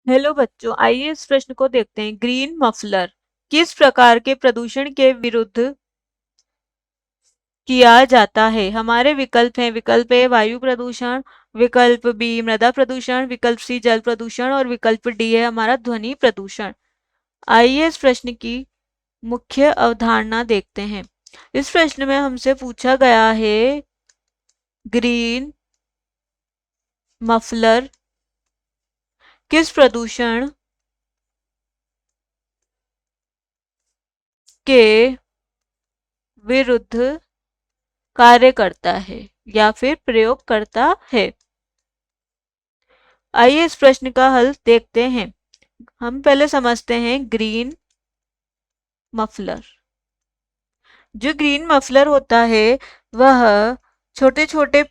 Hello बच्चों, आइए इस प्रश्न को देखते हैं। ग्रीन मफलर किस प्रकार के प्रदूषण के विरुद्ध किया जाता है? हमारे विकल्प हैं। विकल्प ए वायु प्रदूषण, विकल्प बी मृदा प्रदूषण, विकल्प सी जल प्रदूषण और विकल्प डी है हमारा ध्वनि प्रदूषण। आइए इस प्रश्न की मुख्य अवधारणा देखते हैं। इस प्रश्न में हमसे पूछा गया है ग्रीन मफलर किस प्रदूषण के विरुद्ध कार्य करता है या फिर प्रयोग करता है। आइए इस प्रश्न का हल देखते हैं। हम पहले समझते हैं ग्रीन मफलर। जो ग्रीन मफलर होता है वह छोटे छोटे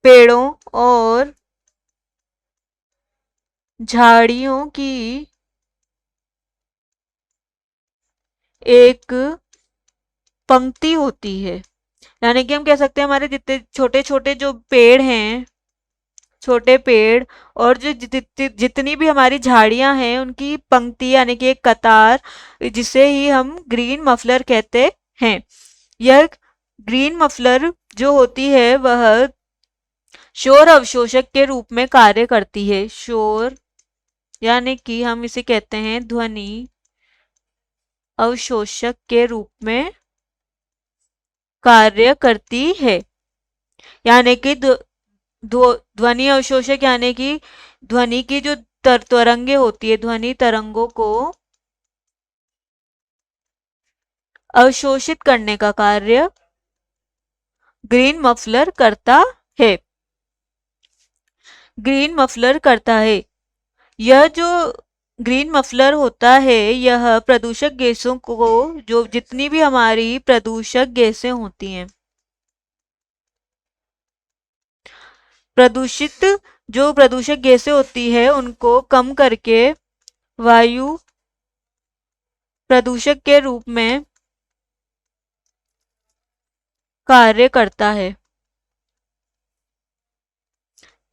पेड़ों और झाड़ियों की एक पंक्ति होती है। यानी कि हम कह सकते हैं हमारे जितने छोटे छोटे जो पेड़ हैं, छोटे पेड़ और जो जितनी भी हमारी झाड़ियां हैं उनकी पंक्ति यानी कि एक कतार, जिसे ही हम ग्रीन मफलर कहते हैं। यह ग्रीन मफलर जो होती है वह शोर अवशोषक के रूप में कार्य करती है। शोर यानी कि हम इसे कहते हैं ध्वनि अवशोषक के रूप में कार्य करती है। यानी कि ध्वनि अवशोषक यानी कि ध्वनि की जो तरंगे होती है, ध्वनि तरंगों को अवशोषित करने का कार्य ग्रीन मफलर करता है। ग्रीन मफलर करता है। यह जो ग्रीन मफलर होता है यह प्रदूषक गैसों को, जो जितनी भी हमारी प्रदूषक गैसें होती हैं, जो प्रदूषक गैसें होती है उनको कम करके वायु प्रदूषक के रूप में कार्य करता है।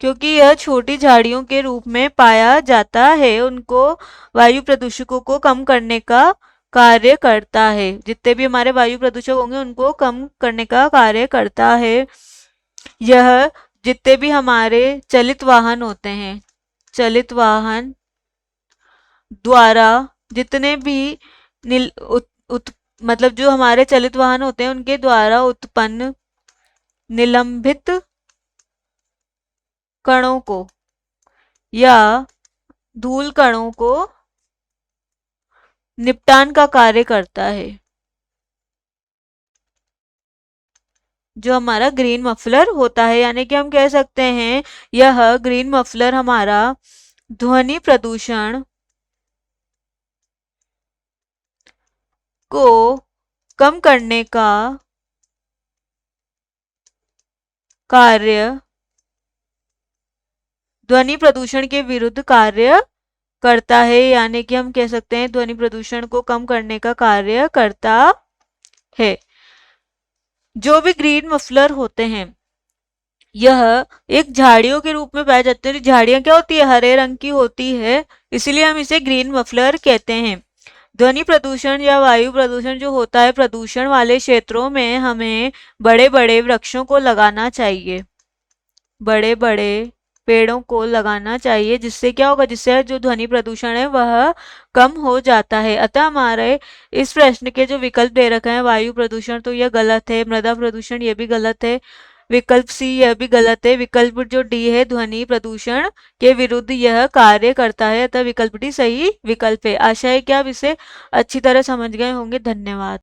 क्योंकि यह छोटी झाड़ियों के रूप में पाया जाता है, उनको वायु प्रदूषकों को कम करने का कार्य करता है। जितने भी हमारे वायु प्रदूषक होंगे उनको कम करने का कार्य करता है। यह जितने भी हमारे चलित वाहन होते हैं, चलित वाहन द्वारा जितने भी निल, उत, उत, मतलब जो हमारे चलित वाहन होते हैं उनके द्वारा उत्पन्न निलंबित कणों को या धूल कणों को निपटान का कार्य करता है। जो हमारा ग्रीन मफलर होता है, यानी कि हम कह सकते हैं यह ग्रीन मफलर हमारा ध्वनि प्रदूषण को कम करने का कार्य, ध्वनि प्रदूषण के विरुद्ध कार्य करता है। यानी कि हम कह सकते हैं ध्वनि प्रदूषण को कम करने का कार्य करता है। जो भी ग्रीन मफलर होते हैं यह एक झाड़ियों के रूप में पाए जाते हैं। झाड़ियां क्या होती है? हरे रंग की होती है, इसलिए हम इसे ग्रीन मफलर कहते हैं। ध्वनि प्रदूषण या वायु प्रदूषण जो होता है, प्रदूषण वाले क्षेत्रों में हमें बड़े बड़े वृक्षों को लगाना चाहिए, बड़े बड़े पेड़ों को लगाना चाहिए, जिससे क्या होगा, जिससे जो ध्वनि प्रदूषण है वह कम हो जाता है। अतः हमारे इस प्रश्न के जो विकल्प दे रखे हैं वायु प्रदूषण, तो यह गलत है। मृदा प्रदूषण यह भी गलत है। विकल्प सी यह भी गलत है। विकल्प जो डी है ध्वनि प्रदूषण के विरुद्ध यह कार्य करता है, अतः विकल्प डी सही विकल्प है। आशा है कि आप इसे अच्छी तरह समझ गए होंगे। धन्यवाद।